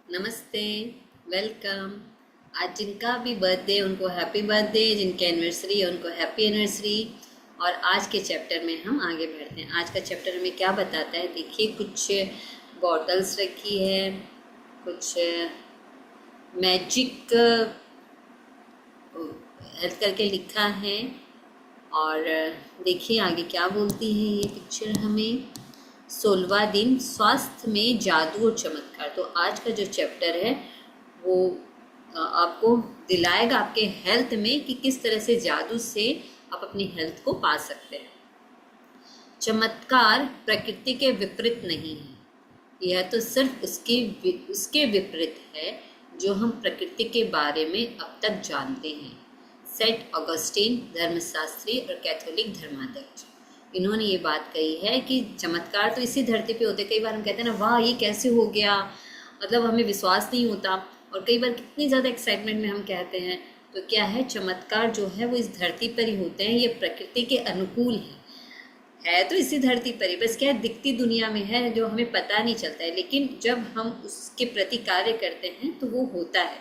नमस्ते, वेलकम। आज जिनका भी बर्थडे उनको हैप्पी बर्थडे, जिनकी एनिवर्सरी है उनको हैप्पी एनिवर्सरी। और आज के चैप्टर में हम आगे बढ़ते हैं। आज का चैप्टर हमें क्या बताता है, देखिए कुछ बॉटल्स रखी है, कुछ मैजिक हेल्थ करके लिखा है। और देखिए आगे क्या बोलती है ये पिक्चर हमें। 16वां दिन स्वास्थ्य में जादू और चमत्कार। तो आज का जो चैप्टर है वो आपको दिलाएगा आपके हेल्थ में कि किस तरह से जादू से आप अपनी हेल्थ को पा सकते हैं। चमत्कार प्रकृति के विपरीत नहीं है, यह तो सिर्फ उसके विपरीत है जो हम प्रकृति के बारे में अब तक जानते हैं। सेंट ऑगस्टीन, धर्मशास्त्री और कैथोलिक धर्माध्यक्ष, इन्होंने ये बात कही है कि चमत्कार तो इसी धरती पे होते। कई बार हम कहते हैं ना, वाह ये कैसे हो गया, मतलब हमें विश्वास नहीं होता। और कई बार कितनी ज़्यादा एक्साइटमेंट में हम कहते हैं। तो क्या है, चमत्कार जो है वो इस धरती पर ही होते हैं। ये प्रकृति के अनुकूल है तो इसी धरती पर ही, बस क्या है दिखती दुनिया में है जो हमें पता नहीं चलता है, लेकिन जब हम उसके प्रति कार्य करते हैं तो वो होता है।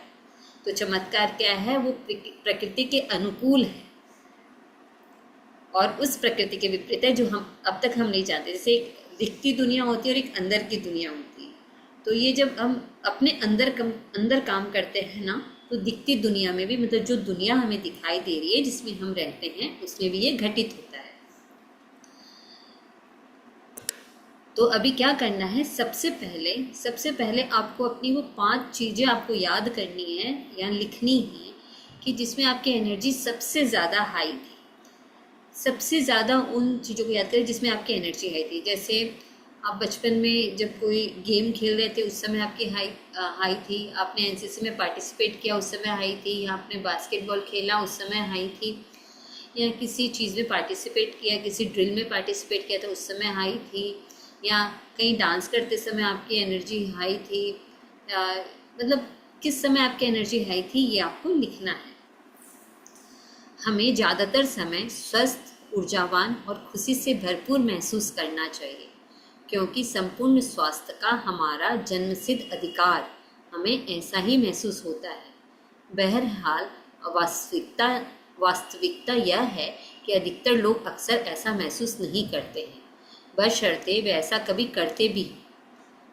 तो चमत्कार क्या है, वो प्रकृति के अनुकूल है और उस प्रकृति के विपरीत है जो हम अब तक हम नहीं जानते। जैसे एक दिखती दुनिया होती है और एक अंदर की दुनिया होती है। तो ये जब हम अपने अंदर काम करते हैं ना, तो दिखती दुनिया में भी, मतलब जो दुनिया हमें दिखाई दे रही है जिसमें हम रहते हैं, उसमें भी ये घटित होता है। तो अभी क्या करना है, सबसे पहले आपको अपनी वो 5 चीज़ें आपको याद करनी है या लिखनी है कि जिसमें आपकी एनर्जी सबसे ज़्यादा हाई थी। सबसे ज़्यादा उन चीज़ों को याद करें जिसमें आपकी एनर्जी हाई थी। जैसे आप बचपन में जब कोई गेम खेल रहे थे उस समय आपकी हाई थी, आपने एनसीसी में पार्टिसिपेट किया उस समय हाई थी, या आपने बास्केटबॉल खेला उस समय हाई थी, या किसी चीज़ में पार्टिसिपेट किया, किसी ड्रिल में पार्टिसिपेट किया था उस समय हाई थी, या कहीं डांस करते समय आपकी एनर्जी हाई थी। मतलब किस समय आपकी एनर्जी हाई थी ये आपको लिखना है। हमें ज़्यादातर समय स्वस्थ, ऊर्जावान और खुशी से भरपूर महसूस करना चाहिए, क्योंकि संपूर्ण स्वास्थ्य का हमारा जन्मसिद्ध अधिकार, हमें ऐसा ही महसूस होता है। बहरहाल वास्तविकता यह है कि अधिकतर लोग अक्सर ऐसा महसूस नहीं करते हैं, बशर्ते वे ऐसा कभी करते भी।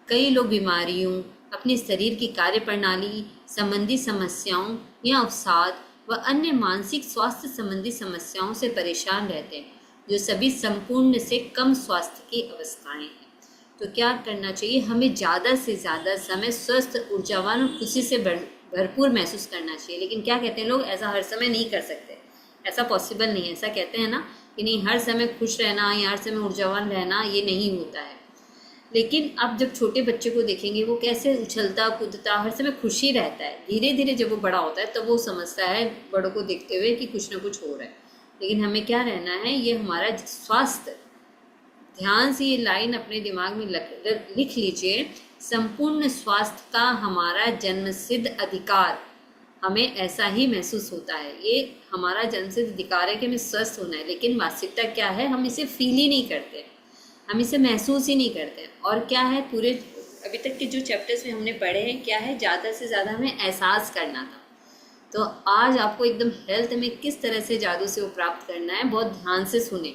कई लोग बीमारियों, अपने शरीर की कार्यप्रणाली संबंधी समस्याओं या अवसाद व अन्य मानसिक स्वास्थ्य संबंधी समस्याओं से परेशान रहते हैं, जो सभी संपूर्ण से कम स्वास्थ्य की अवस्थाएं हैं। तो क्या करना चाहिए, हमें ज़्यादा से ज़्यादा समय स्वस्थ, ऊर्जावान और खुशी से भरपूर महसूस करना चाहिए। लेकिन क्या कहते हैं लोग, ऐसा हर समय नहीं कर सकते, ऐसा पॉसिबल नहीं है। ऐसा कहते हैं ना कि नहीं, हर समय खुश रहना या हर समय ऊर्जावान रहना ये नहीं होता है। लेकिन आप जब छोटे बच्चे को देखेंगे वो कैसे उछलता कूदता, हर समय खुशी रहता है। धीरे धीरे जब वो बड़ा होता है तब वो समझता है बड़ों को देखते हुए कि कुछ ना कुछ हो रहा है। लेकिन हमें क्या रहना है, ये हमारा स्वास्थ्य। ध्यान से ये लाइन अपने दिमाग में लिख लीजिए, संपूर्ण स्वास्थ्य का हमारा जन्मसिद्ध अधिकार, हमें ऐसा ही महसूस होता है। ये हमारा जन्मसिद्ध अधिकार है कि हमें स्वस्थ होना है, लेकिन वास्तविकता क्या है, हम इसे फील ही नहीं करते, हम इसे महसूस ही नहीं करते। और क्या है, पूरे अभी तक के जो चैप्टर्स में हमने पढ़े हैं, क्या है, ज़्यादा से ज़्यादा हमें एहसास करना था। तो आज आपको एकदम हेल्थ में किस तरह से जादू से वो प्राप्त करना है, बहुत ध्यान से सुने।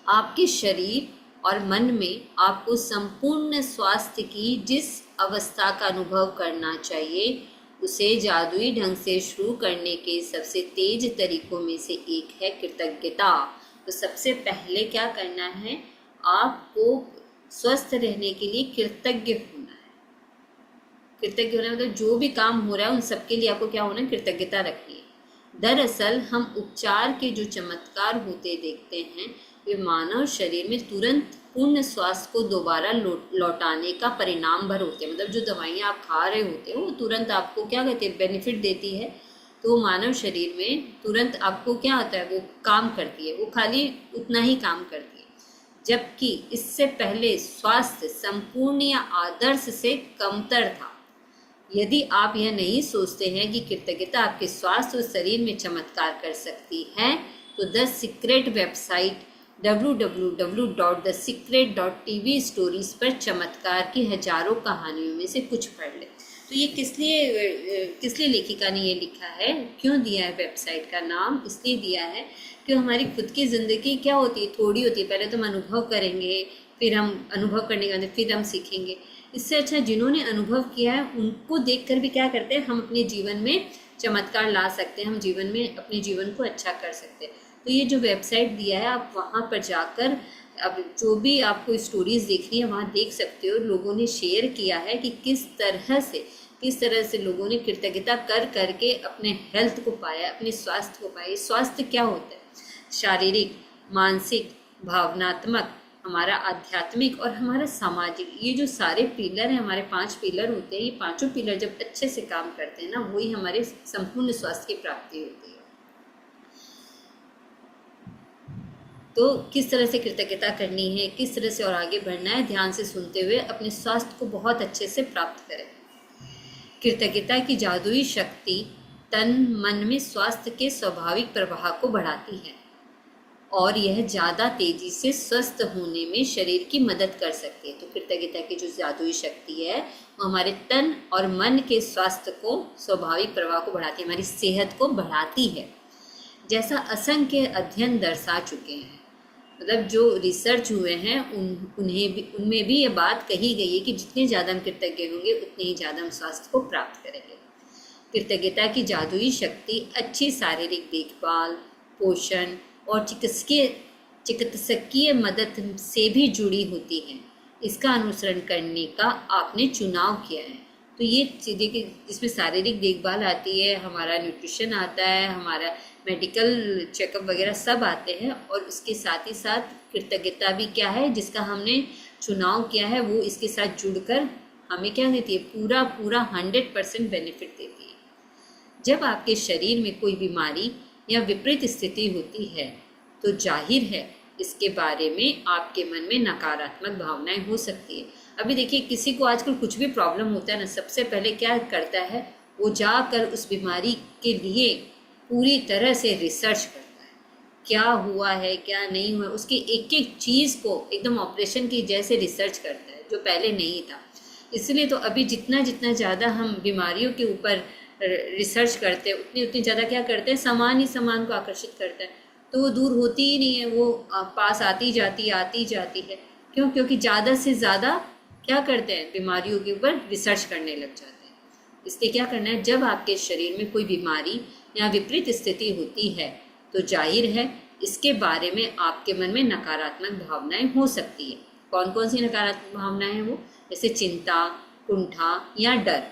आपके शरीर और मन में आपको संपूर्ण स्वास्थ्य की जिस अवस्था का अनुभव करना चाहिए, उसे जादुई ढंग से शुरू करने के सबसे तेज तरीकों में से एक है कृतज्ञता। तो सबसे पहले क्या करना है, आपको स्वस्थ रहने के लिए कृतज्ञ होना है। कृतज्ञ होना मतलब जो भी काम हो रहा है उन सबके लिए आपको क्या होना है, कृतज्ञता रखनी है। दरअसल हम उपचार के जो चमत्कार होते देखते हैं, वे मानव शरीर में तुरंत पूर्ण स्वास्थ्य को दोबारा लौटाने का परिणाम भर होते हैं। मतलब जो दवाइयाँ आप खा रहे होते हो वो तुरंत आपको क्या कहते हैं, बेनिफिट देती है। तो मानव शरीर में तुरंत आपको क्या होता है, वो काम करती है, वो खाली उतना ही काम करती है। जबकि इससे पहले स्वास्थ्य संपूर्ण या आदर्श से कमतर था। यदि आप यह नहीं सोचते हैं कि कृतज्ञता आपके स्वास्थ्य और शरीर में चमत्कार कर सकती है, तो the secret website www.thesecret.tv stories पर चमत्कार की हजारों कहानियों में से कुछ पढ़ लें। तो ये किस लिए लेखिका ने ये लिखा है, क्यों दिया है वेबसाइट का नाम? इसलिए दिया है कि हमारी खुद की ज़िंदगी क्या होती है, थोड़ी होती है। पहले तो हम अनुभव करेंगे, फिर हम अनुभव करने के बाद फिर हम सीखेंगे। इससे अच्छा जिन्होंने अनुभव किया है उनको देखकर भी क्या करते हैं, हम अपने जीवन में चमत्कार ला सकते हैं, हम जीवन में अपने जीवन को अच्छा कर सकते हैं। तो ये जो वेबसाइट दिया है, आप वहाँ पर जाकर अब जो भी आपको स्टोरीज़ देखनी है वहाँ देख सकते हो। लोगों ने शेयर किया है कि किस तरह से लोगों ने कृतज्ञता कर करके अपने हेल्थ को पाया, अपने स्वास्थ्य को पाया। स्वास्थ्य क्या होता है? शारीरिक, मानसिक, भावनात्मक, हमारा आध्यात्मिक और हमारा सामाजिक, ये जो सारे पिलर हैं, हमारे 5 पिलर होते हैं। ये पांचों पिलर जब अच्छे से काम करते हैं ना, वही हमारे संपूर्ण स्वास्थ्य की प्राप्ति होती है। तो किस तरह से कृतज्ञता करनी है, किस तरह से और आगे बढ़ना है, ध्यान से सुनते हुए अपने स्वास्थ्य को बहुत अच्छे से प्राप्त करें। कृतज्ञता की जादुई शक्ति तन मन में स्वास्थ्य के स्वाभाविक प्रवाह को बढ़ाती है और यह ज़्यादा तेजी से स्वस्थ होने में शरीर की मदद कर सकती है। तो कृतज्ञता की जो जादुई शक्ति है वो हमारे तन और मन के स्वास्थ्य को, स्वाभाविक प्रवाह को बढ़ाती है, हमारी सेहत को बढ़ाती है। जैसा असंख्य अध्ययन दर्शा चुके हैं, मतलब जो रिसर्च हुए हैं उनमें भी ये बात कही गई है कि जितने ज़्यादा हम कृतज्ञ होंगे उतने ही ज़्यादा हम स्वास्थ्य को प्राप्त करेंगे। कृतज्ञता की जादुई शक्ति अच्छी शारीरिक देखभाल, पोषण और चिकित्सकीय मदद से भी जुड़ी होती है। इसका अनुसरण करने का आपने चुनाव किया है। तो ये चीज़ें कि इसमें शारीरिक देखभाल आती है, हमारा न्यूट्रिशन आता है, हमारा मेडिकल चेकअप वगैरह सब आते हैं, और उसके साथ ही साथ कृतज्ञता भी क्या है जिसका हमने चुनाव किया है, वो इसके साथ जुड़कर हमें क्या देती है, पूरा 100% बेनिफिट देती है। जब आपके शरीर में कोई बीमारी या विपरीत स्थिति होती है तो जाहिर है इसके बारे में आपके मन में नकारात्मक भावनाएं हो सकती है। अभी देखिए, किसी को आजकल कुछ भी प्रॉब्लम होता है ना, सबसे पहले क्या करता है, वो जाकर उस बीमारी के लिए पूरी तरह से रिसर्च करता है, क्या हुआ है क्या नहीं हुआ, उसकी एक एक चीज़ को एकदम ऑपरेशन की जैसे रिसर्च करता है, जो पहले नहीं था। इसलिए तो अभी जितना ज़्यादा हम बीमारियों के ऊपर रिसर्च करते हैं उतनी ज़्यादा क्या करते हैं, सामान ही सामान को आकर्षित करता है, तो वो दूर होती ही नहीं है, वो पास आती जाती है। क्यों? क्योंकि ज़्यादा से ज़्यादा क्या करते हैं, बीमारियों के ऊपर रिसर्च करने लग जाते हैं। इसलिए क्या करना है, जब आपके शरीर में कोई बीमारी या विपरीत स्थिति होती है तो जाहिर है इसके बारे में आपके मन में नकारात्मक भावनाएं हो सकती है। कौन कौन सी नकारात्मक भावनाएं हैं वो? जैसे चिंता, कुंठा या डर।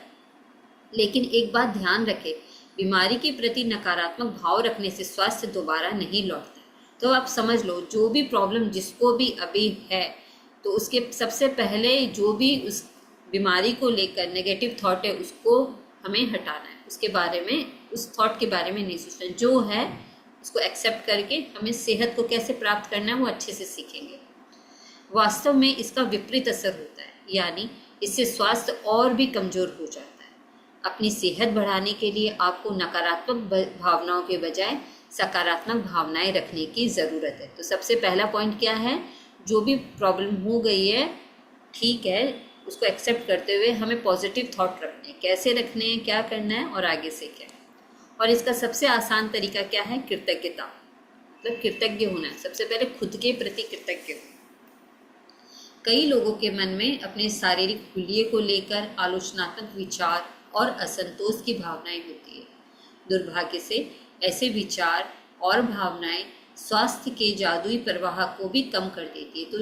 लेकिन एक बात ध्यान रखें, बीमारी के प्रति नकारात्मक भाव रखने से स्वास्थ्य दोबारा नहीं लौटता। तो आप समझ लो, जो भी प्रॉब्लम जिसको भी अभी है, तो उसके सबसे पहले जो भी उस बीमारी को लेकर नेगेटिव थॉट है उसको हमें हटाना है, उसके बारे में, उस थॉट के बारे में नहीं सोचना। जो है उसको एक्सेप्ट करके हमें सेहत को कैसे प्राप्त करना है वो अच्छे से सीखेंगे। वास्तव में इसका विपरीत असर होता है, यानी इससे स्वास्थ्य और भी कमज़ोर हो जाता है। अपनी सेहत बढ़ाने के लिए आपको नकारात्मक भावनाओं के बजाय सकारात्मक भावनाएं रखने की ज़रूरत है। तो सबसे पहला पॉइंट क्या है, जो भी प्रॉब्लम हो गई है, ठीक है, उसको एक्सेप्ट करते हुए हमें पॉजिटिव थॉट रखने हैं। कैसे रखने हैं, क्या करना है और आगे से क्या। और इसका सबसे आसान तरीका क्या है, कृतज्ञता, मतलब कृतज्ञ होना है। सबसे पहले खुद के प्रति कृतज्ञ हो। कई लोगों के मन में अपने शारीरिक हुलिये को लेकर आलोचनात्मक विचार और असंतोष की भावनाएं होती है। दुर्भाग्य से ऐसे विचार और भावनाएं स्वास्थ्य के जादुई प्रवाह को भी कम कर देती है। तो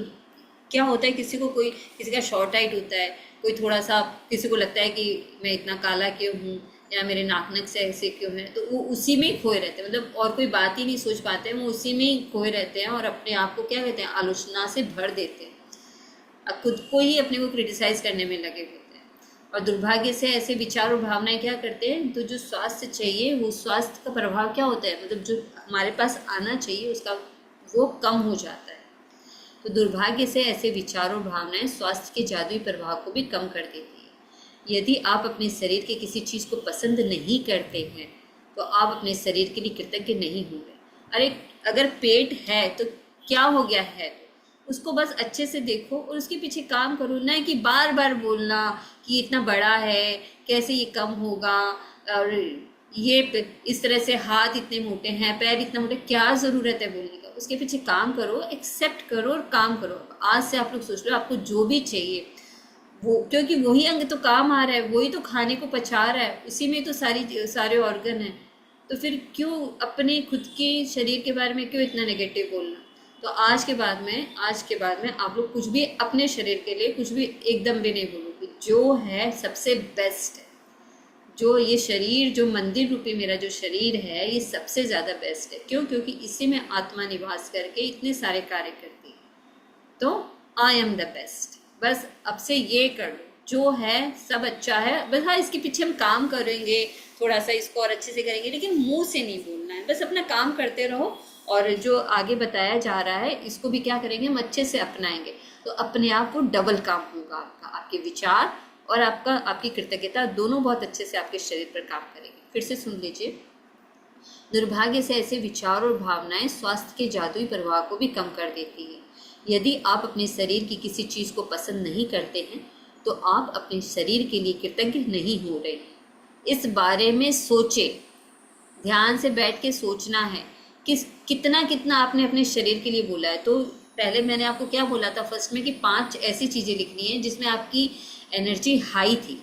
क्या होता है, किसी का शॉर्ट आइट होता है, कोई थोड़ा सा, किसी को लगता है कि मैं इतना काला क्यों हूँ या मेरे नाक से ऐसे क्यों है, तो वो उसी में ही खोए रहते हैं, मतलब और कोई बात ही नहीं सोच पाते हैं, वो उसी में ही खोए रहते हैं और अपने आप को क्या कहते हैं, आलोचना से भर देते हैं, खुद को ही अपने को क्रिटिसाइज करने में लगे होते हैं। और दुर्भाग्य से ऐसे विचार और भावनाएं क्या करते हैं, तो जो स्वास्थ्य चाहिए, वो स्वास्थ्य का प्रभाव क्या होता है, मतलब जो हमारे पास आना चाहिए उसका वो कम हो जाता है। तो दुर्भाग्य से ऐसे विचार और भावनाएं स्वास्थ्य के जादुई प्रभाव को भी कम कर देती है। यदि आप अपने शरीर के किसी चीज़ को पसंद नहीं करते हैं तो आप अपने शरीर के लिए कृतज्ञ नहीं होंगे। अरे अगर पेट है तो क्या हो गया है, उसको बस अच्छे से देखो और उसके पीछे काम करो, ना कि बार बार बोलना कि इतना बड़ा है कैसे ये कम होगा, और इस तरह से हाथ इतने मोटे हैं, पैर इतना मोटे, क्या ज़रूरत है बोलने का। उसके पीछे काम करो, एक्सेप्ट करो और काम करो। आज से आप लोग सोच लो आपको जो भी चाहिए वो, क्योंकि वही अंग तो काम आ रहा है, वही तो खाने को पचा रहा है, उसी में तो सारे ऑर्गन हैं। तो फिर क्यों अपने खुद के शरीर के बारे में क्यों इतना नेगेटिव बोलना। तो आज के बाद में आप लोग कुछ भी अपने शरीर के लिए कुछ भी एकदम भी नहीं बोलोगे, जो है सबसे बेस्ट है। जो ये शरीर, जो मंदिर रूपी मेरा जो शरीर है, ये सबसे ज़्यादा बेस्ट है। क्यों? क्योंकि इसी में आत्मा निवास करके इतने सारे कार्य करती है। तो आई एम द बेस्ट, बस अब से ये कर लो, जो है सब अच्छा है। बस हाँ, इसके पीछे हम काम करेंगे, थोड़ा सा इसको और अच्छे से करेंगे, लेकिन मुंह से नहीं बोलना है, बस अपना काम करते रहो। और जो आगे बताया जा रहा है इसको भी क्या करेंगे, हम अच्छे से अपनाएंगे, तो अपने आप वो डबल काम होगा आपका, आपके विचार और आपकी कृतज्ञता दोनों बहुत अच्छे से आपके शरीर पर काम करेंगे। फिर से सुन लीजिए। दुर्भाग्य से ऐसे विचार और भावनाएं स्वास्थ्य के जादुई प्रभाव को भी कम कर देती है। यदि आप अपने शरीर की किसी चीज़ को पसंद नहीं करते हैं तो आप अपने शरीर के लिए कृतज्ञ नहीं हो रहे। इस बारे में सोचे, ध्यान से बैठ के सोचना है कि कितना कितना आपने अपने शरीर के लिए बोला है। तो पहले मैंने आपको क्या बोला था फर्स्ट में कि 5 ऐसी चीज़ें लिखनी है जिसमें आपकी एनर्जी हाई थी,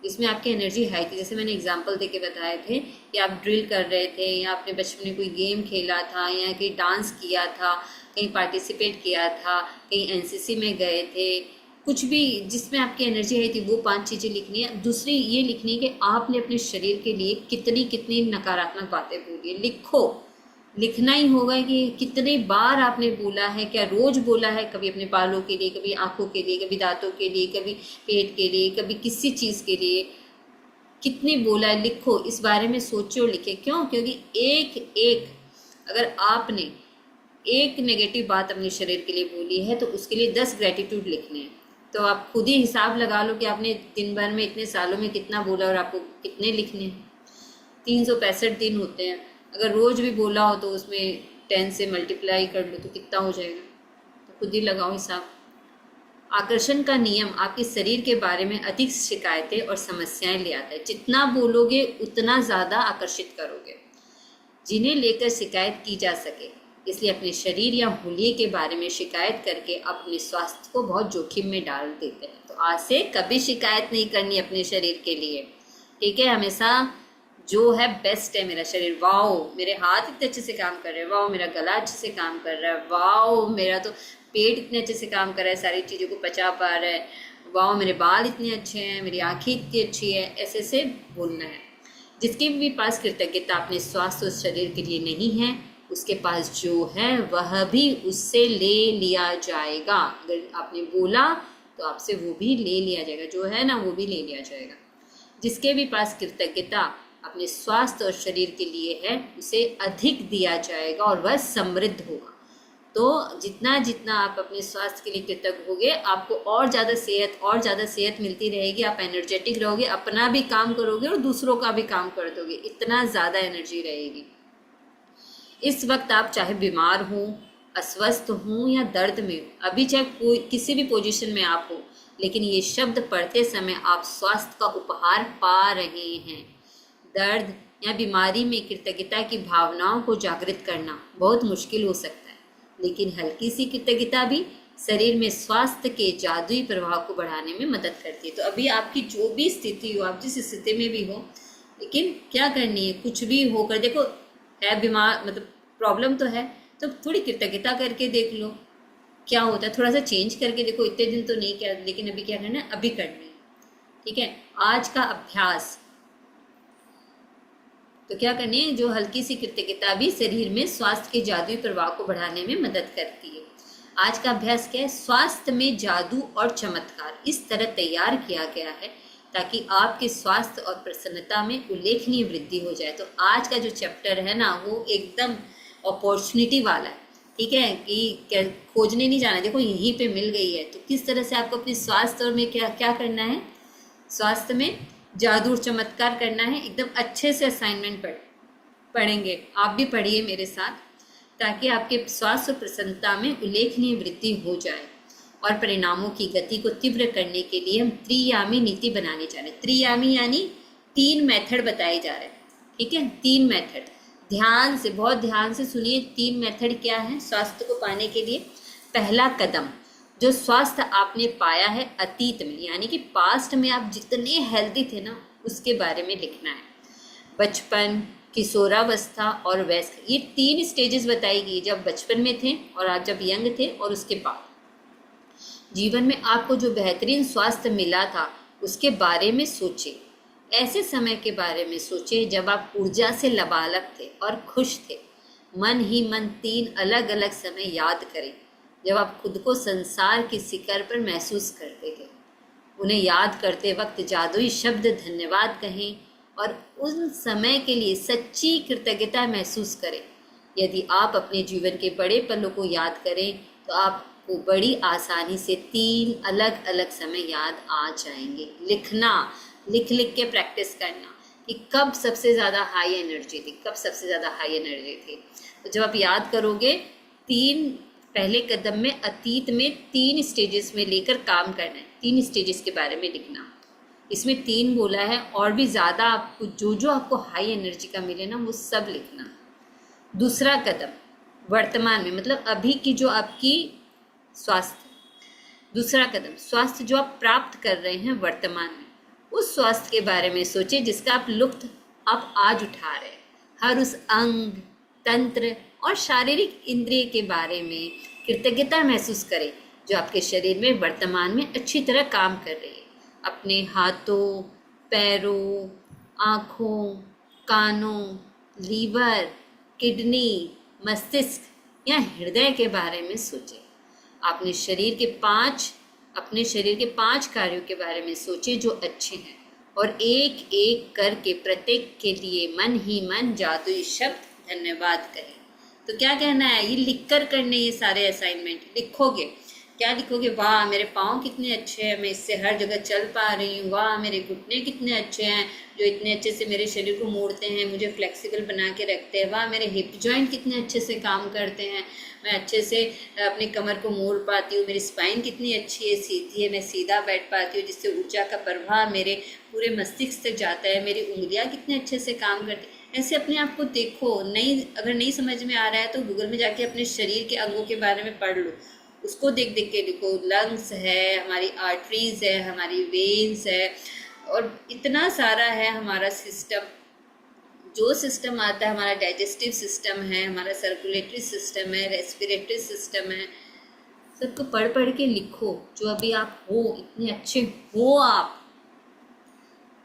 जैसे मैंने एग्जांपल देके बताए थे कि आप ड्रिल कर रहे थे, या आपने बचपन में कोई गेम खेला था, या कहीं डांस किया था, कहीं पार्टिसिपेट किया था, कहीं एनसीसी में गए थे, कुछ भी जिसमें आपकी एनर्जी आई थी, वो 5 चीज़ें लिखनी है। दूसरी ये लिखनी है कि आपने अपने शरीर के लिए कितनी कितनी नकारात्मक बातें बोली है। लिखना ही होगा कि कितने बार आपने बोला है, क्या रोज बोला है, कभी अपने बालों के लिए, कभी आंखों के लिए, कभी दांतों के लिए, कभी पेट के लिए, कभी किसी चीज़ के लिए, कितनी बोला है। लिखो, इस बारे में सोचो, लिखे। क्यों? क्योंकि एक अगर आपने एक नेगेटिव बात अपने शरीर के लिए बोली है तो उसके लिए 10 ग्रेटिट्यूड लिखने हैं। तो आप खुद ही हिसाब लगा लो कि आपने दिन भर में इतने सालों में कितना बोला और आपको कितने लिखने हैं। 365 दिन होते हैं, अगर रोज़ भी बोला हो तो उसमें 10 से मल्टीप्लाई कर लो तो कितना हो जाएगा, तो खुद ही लगाओ हिसाब। आकर्षण का नियम आपके शरीर के बारे में अधिक शिकायतें और समस्याएं ले आता है। जितना बोलोगे उतना ज़्यादा आकर्षित करोगे, जिन्हें लेकर शिकायत की जा सके। इसलिए अपने शरीर या हुलिये के बारे में शिकायत करके अपने स्वास्थ्य को बहुत जोखिम में डाल देते हैं। तो आज से कभी शिकायत नहीं करनी अपने शरीर के लिए, ठीक है? हमेशा जो है बेस्ट है मेरा शरीर। वाओ, मेरे हाथ इतने अच्छे से काम कर रहे हैं, वाओ मेरा गला अच्छे से काम कर रहा है, वाओ मेरा तो पेट इतने अच्छे से काम कर रहा है, सारी चीज़ों को पचा पा रहा है, वाओ मेरे बाल इतने अच्छे हैं, मेरी आँखें इतनी अच्छी है, ऐसे से बोलना है। जिसके भी पास कृतज्ञता अपने स्वास्थ्य और शरीर के लिए नहीं है, उसके पास जो है वह भी उससे ले लिया जाएगा। अगर आपने बोला तो आपसे वो भी ले लिया जाएगा, जो है ना वो भी ले लिया जाएगा। जिसके भी पास कृतज्ञता अपने स्वास्थ्य और शरीर के लिए है, उसे अधिक दिया जाएगा और वह समृद्ध होगा। तो जितना जितना आप अपने स्वास्थ्य के लिए कृतज्ञ होगे, आपको और ज़्यादा सेहत मिलती रहेगी, आप एनर्जेटिक रहोगे, अपना भी काम करोगे और दूसरों का भी काम कर दोगे, इतना ज़्यादा एनर्जी रहेगी। इस वक्त आप चाहे बीमार हो, अस्वस्थ हो या दर्द में हो, अभी चाहे कोई किसी भी पोजीशन में आप हो, लेकिन ये शब्द पढ़ते समय आप स्वास्थ्य का उपहार पा रहे हैं। दर्द या बीमारी में कृतज्ञता की भावनाओं को जागृत करना बहुत मुश्किल हो सकता है, लेकिन हल्की सी कृतज्ञता भी शरीर में स्वास्थ्य के जादुई प्रभाव को बढ़ाने में मदद करती है। तो अभी आपकी जो भी स्थिति हो, आप जिस स्थिति में भी हो, लेकिन क्या करनी है, कुछ भी होकर देखो, है बीमार मतलब प्रॉब्लम तो है, तो थोड़ी कृतज्ञता करके देख लो क्या होता है, थोड़ा सा चेंज करके देखो। इतने दिन तो नहीं किया, लेकिन अभी क्या करना है, अभी करना है, ठीक है? आज का अभ्यास तो क्या करनी है, जो हल्की सी कृतज्ञता भी शरीर में स्वास्थ्य के जादुई प्रभाव को बढ़ाने में मदद करती है। आज का अभ्यास क्या है, स्वास्थ्य में जादू और चमत्कार इस तरह तैयार किया गया है ताकि आपके स्वास्थ्य और प्रसन्नता में उल्लेखनीय वृद्धि हो जाए। तो आज का जो चैप्टर है ना, वो एकदम अपॉर्चुनिटी वाला है, ठीक है? कि खोजने नहीं जाना, देखो यहीं पे मिल गई है। तो किस तरह से आपको अपने स्वास्थ्य में क्या क्या करना है, स्वास्थ्य में जादू और चमत्कार करना है। एकदम अच्छे से असाइनमेंट पढ़ेंगे, आप भी पढ़िए मेरे साथ, ताकि आपके स्वास्थ्य और प्रसन्नता में उल्लेखनीय वृद्धि हो जाए। और परिणामों की गति को तीव्र करने के लिए हम त्रियामी नीति बनाने जा रहे हैं। त्रियामी यानी 3 मेथड बताए जा रहे हैं, ठीक है, 3 मेथड। ध्यान से, बहुत ध्यान से सुनिए। 3 मेथड क्या है स्वास्थ्य को पाने के लिए? पहला कदम, जो स्वास्थ्य आपने पाया है अतीत में, यानी कि पास्ट में आप जितने हेल्दी थे ना, उसके बारे में लिखना है। बचपन, किशोरावस्था और वयस्क, ये 3 स्टेजेस बताई गई, जब बचपन में थे और आप जब यंग थे और उसके बाद। जीवन में आपको जो बेहतरीन स्वास्थ्य मिला था उसके बारे में सोचें। ऐसे समय के बारे में सोचें जब आप ऊर्जा से लबालब थे और खुश थे। मन ही मन 3 अलग अलग समय याद करें जब आप खुद को संसार की शिखर पर महसूस करते थे। उन्हें याद करते वक्त जादुई शब्द धन्यवाद कहें और उन समय के लिए सच्ची कृतज्ञता महसूस करें। यदि आप अपने जीवन के बड़े पलों को याद करें तो आपको बड़ी आसानी से 3 अलग अलग समय याद आ जाएंगे। लिखना, लिख लिख के प्रैक्टिस करना कि कब सबसे ज़्यादा हाई एनर्जी थी, कब सबसे ज़्यादा हाई एनर्जी थी। तो जब आप याद करोगे, 3 पहले कदम में अतीत में 3 स्टेजेस में लेकर काम करना है। 3 स्टेजेस के बारे में लिखना, इसमें 3 बोला है, और भी ज़्यादा आपको जो आपको हाई एनर्जी का मिले ना, वो सब लिखना। दूसरा कदम, वर्तमान में, मतलब अभी की जो आपकी स्वास्थ्य। दूसरा कदम, स्वास्थ्य जो आप प्राप्त कर रहे हैं वर्तमान में, उस स्वास्थ्य के बारे में सोचें जिसका आप लुत्फ आप आज उठा रहे हैं। हर उस अंग, तंत्र और शारीरिक इंद्रिय के बारे में कृतज्ञता महसूस करें जो आपके शरीर में वर्तमान में अच्छी तरह काम कर रही है। अपने हाथों, पैरों, आँखों, कानों, लीवर, किडनी, मस्तिष्क या हृदय के बारे में सोचें। अपने शरीर के 5 कार्यों के बारे में सोचें जो अच्छे हैं, और एक एक करके प्रत्येक के लिए मन ही मन जादुई शब्द धन्यवाद करें। तो क्या कहना है, ये लिख कर करने, ये सारे असाइनमेंट लिखोगे। क्या लिखोगे? वाह मेरे पाँव कितने अच्छे हैं, मैं इससे हर जगह चल पा रही हूँ। वाह मेरे घुटने कितने अच्छे हैं, जो इतने अच्छे से मेरे शरीर को मोड़ते हैं, मुझे फ्लेक्सिबल बना के रखते हैं। वाह मेरे हिप जॉइंट कितने अच्छे से काम करते हैं, मैं अच्छे से अपनी कमर को मोड़ पाती हूँ। मेरी स्पाइन कितनी अच्छी है, सीधी है, मैं सीधा बैठ पाती हूँ, जिससे ऊर्जा का प्रवाह मेरे पूरे मस्तिष्क तक जाता है। मेरी उंगलियाँ कितने अच्छे से काम करती हैं। ऐसे अपने आप को देखो। अगर नहीं समझ में आ रहा है तो गूगल में जाके अपने शरीर के अंगों के बारे में पढ़ लो, उसको देख देख के लिखो। लंग्स है, हमारी आर्टरीज है, हमारी वेन्स है, और इतना सारा है हमारा सिस्टम। जो सिस्टम आता है, हमारा डाइजेस्टिव सिस्टम है, हमारा सर्कुलेटरी सिस्टम है, रेस्पिरेटरी सिस्टम है। सबको पढ़ पढ़ के लिखो। जो अभी आप हो, इतने अच्छे हो आप,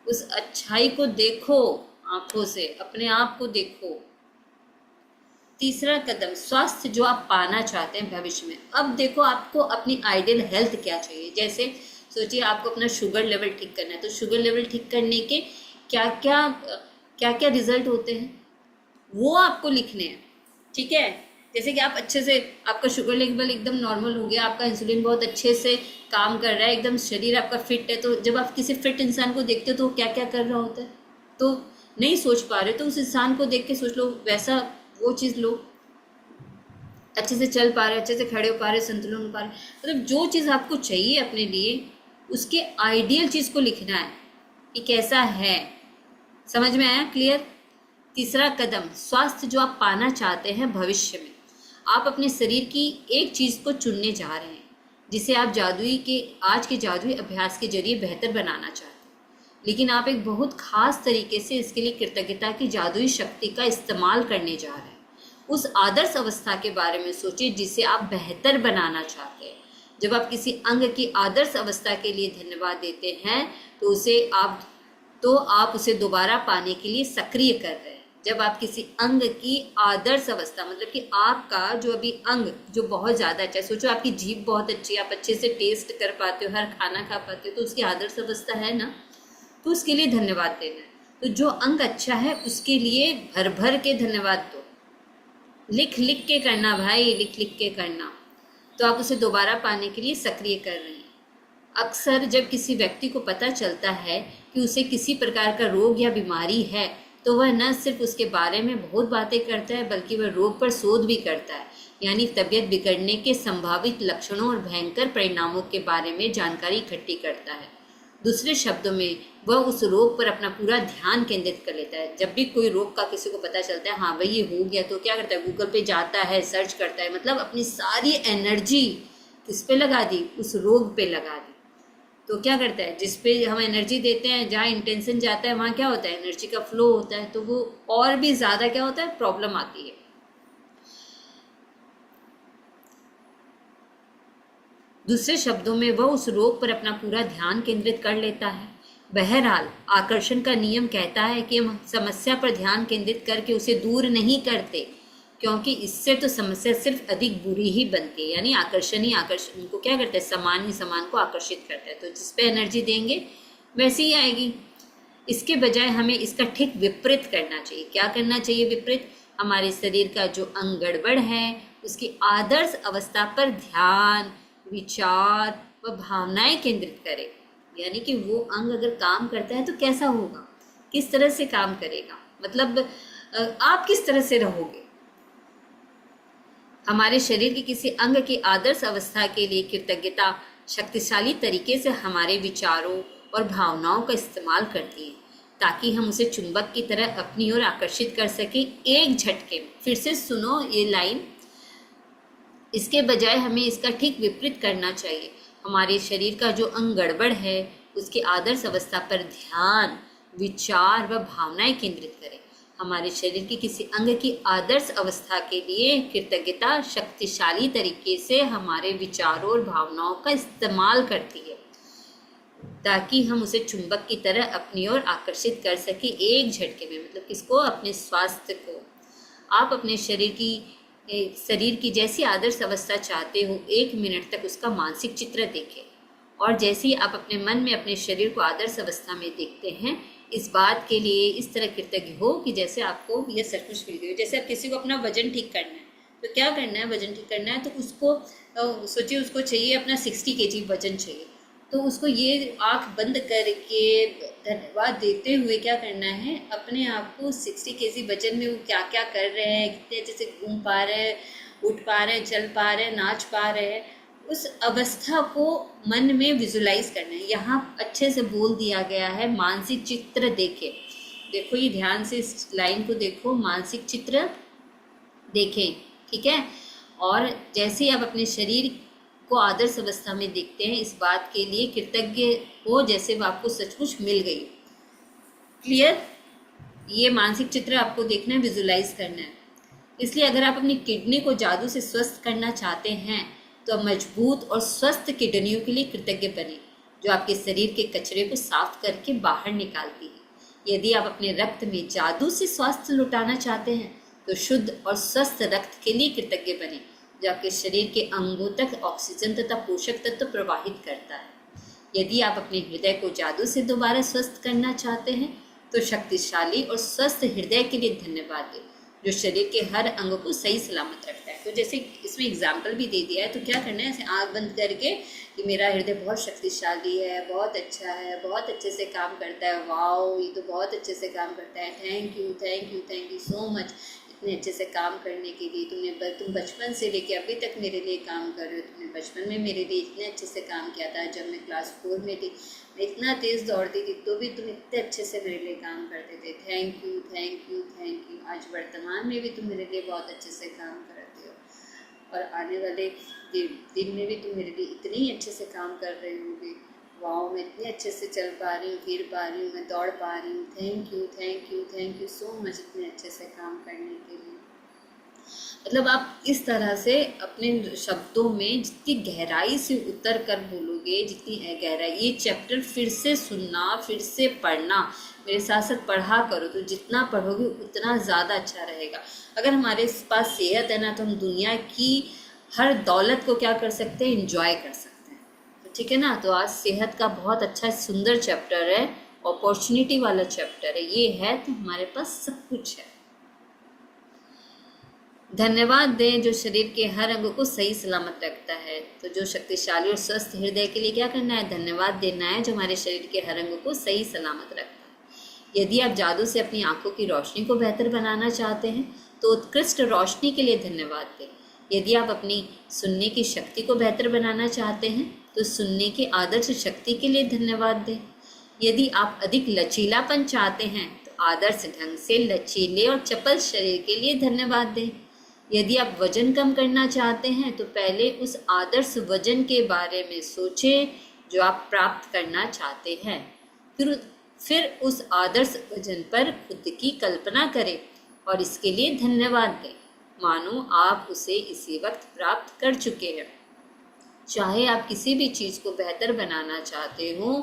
उस अच्छाई को देखो आंखों से, अपने आप को देखो। तीसरा कदम, स्वास्थ्य जो आप पाना चाहते हैं भविष्य में। अब देखो आपको अपनी आइडियल हेल्थ क्या चाहिए। जैसे सोचिए आपको अपना शुगर लेवल ठीक करना है, तो शुगर लेवल ठीक करने के क्या क्या रिजल्ट होते हैं वो आपको लिखने हैं, ठीक है। जैसे कि आप अच्छे से, आपका शुगर लेवल एकदम नॉर्मल हो गया, आपका इंसुलिन बहुत अच्छे से काम कर रहा है, एकदम शरीर आपका फिट है। तो जब आप किसी फिट इंसान को देखते हो तो वो क्या क्या कर रहा होता है, तो नहीं सोच पा रहे, तो उस इंसान को देख के सोच लो वैसा, वो चीज़ लो। अच्छे से चल पा रहे, अच्छे से खड़े हो पा रहे, संतुलन हो पा रहे, मतलब जो चीज़ आपको चाहिए अपने लिए, उसके आइडियल चीज़ को लिखना है कि कैसा है। समझ में आया? क्लियर? तीसरा कदम, स्वास्थ्य जो आप पाना चाहते हैं भविष्य में। आप अपने शरीर की एक चीज़ को चुनने जा रहे हैं जिसे आप आज के जादुई अभ्यास के जरिए बेहतर बनाना चाहते हैं। लेकिन आप एक बहुत खास तरीके से इसके लिए कृतज्ञता की जादुई शक्ति का इस्तेमाल करने जा रहे हैं। उस आदर्श अवस्था के बारे में सोचिए जिसे आप बेहतर बनाना चाहते हैं। जब आप किसी अंग की आदर्श अवस्था के लिए धन्यवाद देते हैं तो आप उसे दोबारा पाने के लिए सक्रिय कर रहे हैं। जब आप किसी अंग की आदर्श अवस्था, मतलब कि आपका जो अभी अंग जो बहुत ज़्यादा अच्छा है, सोचो आपकी जीभ बहुत अच्छी है, आप अच्छे से टेस्ट कर पाते हो, हर खाना खा पाते हो, तो उसकी आदर्श अवस्था है ना, तो उसके लिए धन्यवाद देना है। तो जो अंग अच्छा है उसके लिए भर भर के धन्यवाद दो। लिख लिख के करना भाई, लिख लिख के करना, तो आप उसे दोबारा पाने के लिए सक्रिय कर रहे हैं। अक्सर जब किसी व्यक्ति को पता चलता है कि उसे किसी प्रकार का रोग या बीमारी है, तो वह न सिर्फ उसके बारे में बहुत बातें करता है बल्कि वह रोग पर शोध भी करता है, यानी तबीयत बिगड़ने के संभावित लक्षणों और भयंकर परिणामों के बारे में जानकारी इकट्ठी करता है। दूसरे शब्दों में वह उस रोग पर अपना पूरा ध्यान केंद्रित कर लेता है। जब भी कोई रोग का किसी को पता चलता है, हाँ भाई ये हो गया, तो क्या करता है, गूगल पे जाता है, सर्च करता है, मतलब अपनी सारी एनर्जी किस पे लगा दी, उस रोग पे लगा दी। तो क्या करता है, जिस पे हम एनर्जी देते हैं, जहाँ इंटेंशन जाता है वहाँ क्या होता है, एनर्जी का फ्लो होता है, तो वो और भी ज़्यादा क्या होता है, प्रॉब्लम आती है। दूसरे शब्दों में वह उस रोग पर अपना पूरा ध्यान केंद्रित कर लेता है। बहरहाल आकर्षण का नियम कहता है कि हम समस्या पर ध्यान केंद्रित करके उसे दूर नहीं करते, क्योंकि इससे तो समस्या सिर्फ अधिक बुरी ही बनती है। यानी आकर्षण ही आकर्षण को क्या करता है, समान ही समान को आकर्षित करता है। तो जिस पे एनर्जी देंगे वैसी ही आएगी। इसके बजाय हमें इसका ठीक विपरीत करना चाहिए। क्या करना चाहिए विपरीत, हमारे शरीर का जो अंग गड़बड़ है उसकी आदर्श अवस्था पर ध्यान, विचार व भावनाएं केंद्रित करें। यानी कि वो अंग अगर काम करता है तो कैसा होगा, किस तरह से काम करेगा, मतलब आप किस तरह से रहोगे। हमारे शरीर के किसी अंग की आदर्श अवस्था के लिए कृतज्ञता शक्तिशाली तरीके से हमारे विचारों और भावनाओं का इस्तेमाल करती है, ताकि हम उसे चुंबक की तरह अपनी ओर आकर्षित कर सकें एक झटके में। फिर से सुनो ये लाइन, इसके बजाय हमें इसका ठीक विपरीत करना चाहिए। हमारे शरीर का जो अंग गड़बड़ है उसकी आदर्श अवस्था पर ध्यान, विचार व भावनाएं केंद्रित करें। हमारे शरीर की किसी अंग की आदर्श अवस्था के लिए कृतज्ञता शक्तिशाली तरीके से हमारे विचारों और भावनाओं का इस्तेमाल करती है, ताकि हम उसे चुंबक की तरह अपनी ओर आकर्षित कर सके एक झटके में। मतलब किसको, अपने स्वास्थ्य को। आप अपने शरीर की जैसी आदर्श अवस्था चाहते हो, 1 मिनट तक उसका मानसिक चित्र देखें, और जैसे ही आप अपने मन में अपने शरीर को आदर्श अवस्था में देखते हैं, इस बात के लिए इस तरह कृतज्ञ हो कि जैसे आपको यह सचमुच मिल गई हो। जैसे आप किसी को अपना वजन ठीक करना है, तो क्या करना है, वजन ठीक करना है तो उसको सोचिए, उसको चाहिए अपना 60 kg वजन चाहिए, तो उसको ये आंख बंद करके धन्यवाद देते हुए क्या करना है, अपने आप को 60 kg वजन में वो क्या क्या कर रहे हैं, कितने अच्छे से घूम पा रहे हैं, उठ पा रहे हैं, चल पा रहे हैं, नाच पा रहे हैं, उस अवस्था को मन में विजुलाइज करना है। यहाँ अच्छे से बोल दिया गया है, मानसिक चित्र देखें। देखो ये ध्यान से इस लाइन को देखो, मानसिक चित्र देखें, ठीक है। और जैसे ही आप अपने शरीर को आदर्श अवस्था में देखते हैं, इस बात के लिए कृतज्ञ हो जैसे वो आपको सचमुच मिल गई। क्लियर, ये मानसिक चित्र आपको देखना है, विजुलाइज करना है। इसलिए अगर आप अपनी किडनी को जादू से स्वस्थ करना चाहते हैं तो मजबूत और स्वस्थ किडनियों के लिए कृतज्ञ बने, जो आपके शरीर के कचरे को साफ करके बाहर निकालती है। यदि आप अपने रक्त में जादू से स्वास्थ्य लुटाना चाहते हैं तो शुद्ध और स्वस्थ रक्त के लिए कृतज्ञ बने, जो आपके शरीर के अंगों तक ऑक्सीजन तथा पोषक तत्व प्रवाहित करता है। यदि आप अपने हृदय को जादू से दोबारा स्वस्थ करना चाहते हैं तो शक्तिशाली और स्वस्थ हृदय के लिए धन्यवाद दें, जो शरीर के हर अंग को सही सलामत रखता है। तो जैसे इसमें एग्जाम्पल भी दे दिया है, तो क्या करना है, ऐसे आँख बंद करके कि मेरा हृदय बहुत शक्तिशाली है, बहुत अच्छा है, बहुत अच्छे से काम करता है, वाओ ये तो बहुत अच्छे से काम करता है, thank you thank you thank you so much इतने अच्छे से काम करने के लिए। तुम बचपन से लेके अभी तक मेरे लिए काम कर रहे हो। तुमने बचपन में मेरे लिए इतने अच्छे से काम किया था, जब मैं क्लास 4 में थी, मैं इतना तेज़ दौड़ती थी तो भी तुम इतने अच्छे से मेरे लिए काम करते थे, thank you thank you thank you. आज वर्तमान में भी तुम मेरे लिए बहुत अच्छे से काम करते हो, और आने वाले दिन में भी तुम मेरे लिए इतने ही अच्छे से काम कर रहे होगे। वाओ मैं इतने अच्छे से चल पा रही हूँ, फिर पा रही हूँ, मैं दौड़ पा रही हूँ, thank you thank you thank you so much इतने अच्छे से काम करने के लिए। मतलब आप इस तरह से अपने शब्दों में जितनी गहराई से उतर कर बोलोगे, जितनी गहराई, ये चैप्टर फिर से सुनना, फिर से पढ़ना, मेरे साथ साथ पढ़ा करो, तो जितना पढ़ोगे उतना ज़्यादा अच्छा रहेगा। अगर हमारे पास सेहत है ना, तो हम दुनिया की हर दौलत को क्या कर सकते हैं, इंजॉय कर सकते हैं। तो ठीक है ना, तो आज सेहत का बहुत अच्छा सुंदर चैप्टर है, अपॉर्चुनिटी वाला चैप्टर है, ये है तो हमारे पास सब कुछ है। धन्यवाद दें जो शरीर के हर अंग को सही सलामत रखता है। तो जो शक्तिशाली और स्वस्थ हृदय के लिए क्या करना है, धन्यवाद देना है, जो हमारे शरीर के हर अंग को सही सलामत रखता है। यदि आप जादू से अपनी आंखों की रोशनी को बेहतर बनाना चाहते हैं तो उत्कृष्ट रोशनी के लिए धन्यवाद दें। यदि आप अपनी सुनने की शक्ति को बेहतर बनाना चाहते हैं तो सुनने की आदर्श शक्ति के लिए धन्यवाद दें। यदि आप अधिक लचीलापन चाहते हैं तो आदर्श ढंग से लचीले और चपल शरीर के लिए धन्यवाद दें। यदि आप वजन कम करना चाहते हैं तो पहले उस आदर्श वजन के बारे में सोचें जो आप प्राप्त करना चाहते हैं। फिर उस आदर्श वजन पर खुद की कल्पना करें और इसके लिए धन्यवाद दें, मानो आप उसे इसी वक्त प्राप्त कर चुके हैं। चाहे आप किसी भी चीज़ को बेहतर बनाना चाहते हो,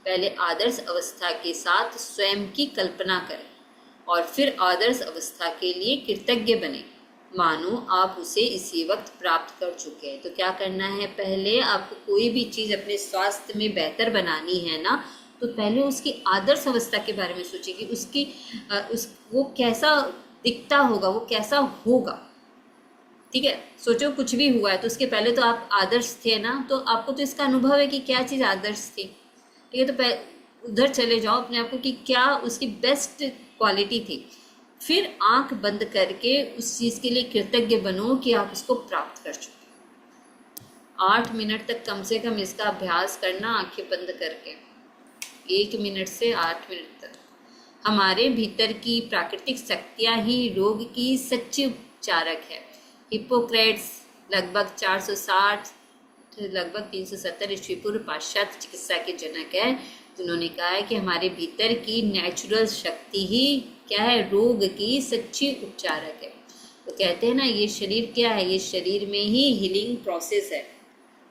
पहले आदर्श अवस्था के साथ स्वयं की कल्पना करें और फिर आदर्श अवस्था के लिए कृतज्ञ बने, मानो आप उसे इसी वक्त प्राप्त कर चुके हैं। तो क्या करना है, पहले आपको कोई भी चीज़ अपने स्वास्थ्य में बेहतर बनानी है ना, तो पहले उसकी आदर्श अवस्था के बारे में सोचिए कि वो कैसा दिखता होगा, वो कैसा होगा। ठीक है, सोचो कुछ भी हुआ है तो उसके पहले तो आप आदर्श थे ना, तो आपको तो इसका अनुभव है कि क्या चीज़ आदर्श थी। ठीक है, तो उधर चले जाओ अपने आप को कि क्या उसकी बेस्ट क्वालिटी थी। फिर आंख बंद करके उस चीज़ के लिए कृतज्ञ बनो कि आप उसको प्राप्त कर चुके। 8 मिनट तक कम से कम इसका अभ्यास करना, आंखें बंद करके 1 मिनट से 8 मिनट तक। हमारे भीतर की प्राकृतिक शक्तियाँ ही रोग की सच्ची उपचारक है। हिप्पोक्रेट्स लगभग 460 लगभग 370 ईस्वी पूर्व पाश्चात्य चिकित्सा के जनक है, जिन्होंने कहा है कि हमारे भीतर की नेचुरल शक्ति ही क्या है, रोग की सच्ची उपचारक है। तो कहते हैं ना, ये शरीर क्या है, ये शरीर में ही हीलिंग प्रोसेस है।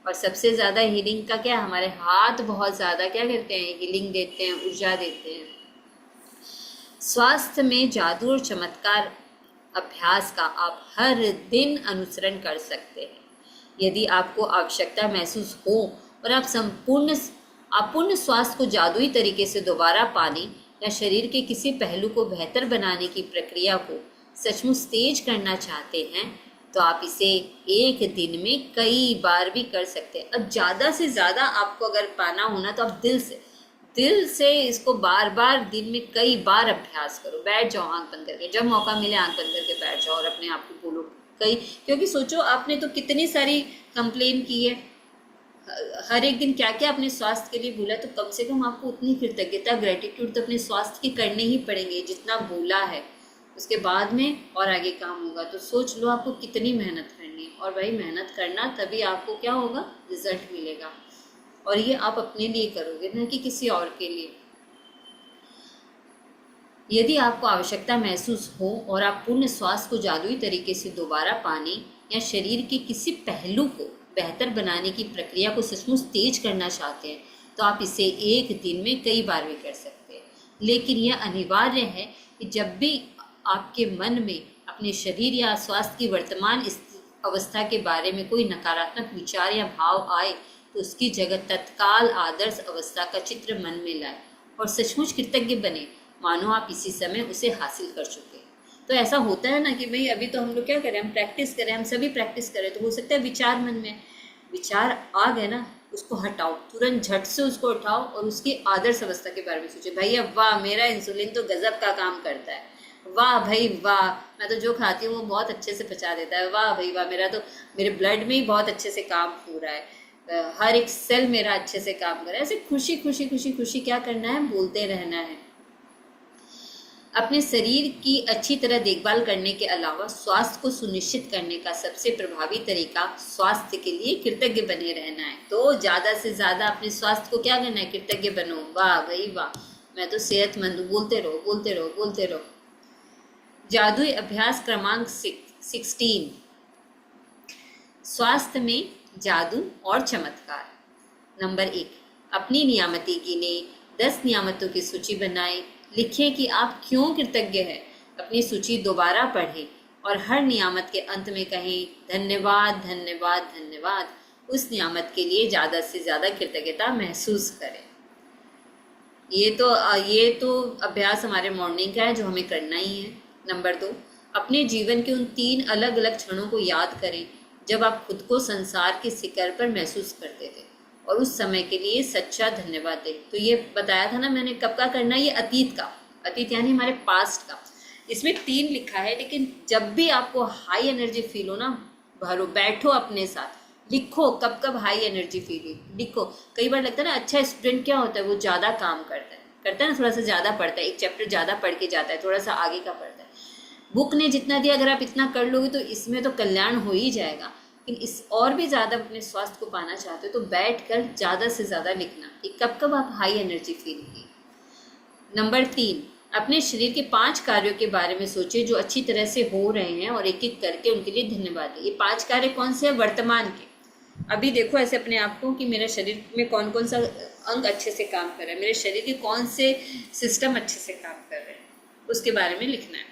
और सबसे ज़्यादा हीलिंग का क्या, हमारे हाथ बहुत ज़्यादा क्या करते हैं, हीलिंग देते हैं, ऊर्जा देते हैं। स्वास्थ्य में जादू और चमत्कार अभ्यास का आप हर दिन अनुसरण कर सकते हैं। यदि आपको आवश्यकता महसूस हो और आप पूर्ण स्वास्थ्य को जादुई तरीके से दोबारा पाने या शरीर के किसी पहलू को बेहतर बनाने की प्रक्रिया को सचमुच तेज करना चाहते हैं, तो आप इसे एक दिन में कई बार भी कर सकते हैं। अब ज़्यादा से ज़्यादा आपको अगर पाना होना तो आप दिल से इसको बार बार दिन में कई बार अभ्यास करो। बैठ जाओ आंख बंद करके, जब मौका मिले आंख बंद करके बैठ जाओ और अपने आप को बोलो क्योंकि सोचो आपने तो कितनी सारी कंप्लेन की है, हर एक दिन क्या क्या अपने स्वास्थ्य के लिए बोला, तो कम से कम आपको उतनी कृतज्ञता, ग्रेटिट्यूड तो अपने स्वास्थ्य की करने ही पड़ेंगे जितना बोला है। उसके बाद में और आगे काम होगा। तो सोच लो आपको कितनी मेहनत करनी है, और भाई मेहनत करना तभी आपको क्या होगा, रिजल्ट मिलेगा। और ये आप अपने लिए करोगे, न कि किसी और के लिए। यदि आपको आवश्यकता महसूस हो और आप पूर्ण स्वास्थ्य को जादुई तरीके से दोबारा पाने या शरीर के किसी पहलू को बेहतर बनाने की प्रक्रिया को सचमुच तेज करना चाहते हैं, तो आप इसे एक दिन में कई बार भी कर सकते हैं। लेकिन यह अनिवार्य है कि जब भी आपके मन में अपने शरीर या स्वास्थ्य की वर्तमान अवस्था के बारे में कोई नकारात्मक विचार या भाव आए, तो उसकी जगह तत्काल आदर्श अवस्था का चित्र मन में लाए और सचमुच कृतज्ञ बने, मानो आप इसी समय उसे हासिल कर चुके हैं। तो ऐसा होता है ना कि भाई अभी तो हम लोग क्या करें, हम प्रैक्टिस करें, हम सभी प्रैक्टिस करें, तो हो सकता है विचार मन में विचार आ गए ना, उसको हटाओ, तुरंत झट से उसको उठाओ और उसकी आदर्श अवस्था के बारे में सोचे। भैया वाह, मेरा इंसुलिन तो गजब का काम करता है, वाह भाई वाह, मैं तो जो खाती हूँ वो बहुत अच्छे से पचा देता है, वाह भाई वाह, मेरे ब्लड में ही बहुत अच्छे से काम हो रहा है, हर एक सेल मेरा अच्छे से काम कर रहा है। ऐसे खुशी खुशी खुशी खुशी क्या करना है, बोलते रहना है। अपने शरीर की अच्छी तरह देखभाल करने के अलावा स्वास्थ्य को सुनिश्चित करने का सबसे प्रभावी तरीका स्वास्थ्य के लिए कृतज्ञ बने रहना है। तो ज़्यादा से ज़्यादा अपने स्वास्थ्य को क्या करना है, कृतज्ञ बनो, वाह भाई वाह, मैं तो सेहतमंद हूँ, बोलते रहो बोलते रहो बोलते रहो। जादुई अभ्यास क्रमांक 16, स्वास्थ्य में जादू और चमत्कार। नंबर 1, अपनी नियामती गिने, 10 नियामतों की सूची बनाएं, लिखें कि आप क्यों कृतज्ञ हैं, अपनी सूची दोबारा पढ़ें और हर नियामत के अंत में कहें धन्यवाद धन्यवाद धन्यवाद। उस नियामत के लिए ज़्यादा से ज़्यादा कृतज्ञता महसूस करें। ये तो अभ्यास हमारे मॉर्निंग का है जो हमें करना ही है। नंबर 2, अपने जीवन के उन 3 अलग अलग क्षणों को याद करें जब आप खुद को संसार के शिखर पर महसूस करते थे और उस समय के लिए सच्चा धन्यवाद दें। तो ये बताया था ना मैंने, कब का करना है, ये अतीत का। अतीत यानी हमारे पास्ट का। इसमें 3 लिखा है, लेकिन जब भी आपको हाई एनर्जी फील हो ना, भरो बैठो अपने साथ, लिखो कब कब हाई एनर्जी फील हुई, लिखो। कई बार लगता है ना अच्छा स्टूडेंट क्या होता है, वो ज़्यादा काम करता है ना, थोड़ा सा ज़्यादा पढ़ता है, एक चैप्टर ज़्यादा पढ़ के जाता है, थोड़ा सा आगे का पढ़ता है। बुक ने जितना दिया अगर आप इतना कर लोगे तो इसमें तो कल्याण हो ही जाएगा। लेकिन इस और भी ज़्यादा अपने स्वास्थ्य को पाना चाहते हो तो बैठ कर ज़्यादा से ज़्यादा लिखना कि कब कब आप हाई एनर्जी फील की। नंबर 3, अपने शरीर के 5 कार्यों के बारे में सोचिए जो अच्छी तरह से हो रहे हैं और एक एक करके उनके लिए धन्यवाद दें। ये 5 कार्य कौन से हैं? वर्तमान के। अभी देखो ऐसे अपने आप को कि मेरे शरीर में कौन कौन सा अंग अच्छे से काम कर रहा है, मेरे शरीर के कौन से सिस्टम अच्छे से काम कर रहे हैं, उसके बारे में लिखना है।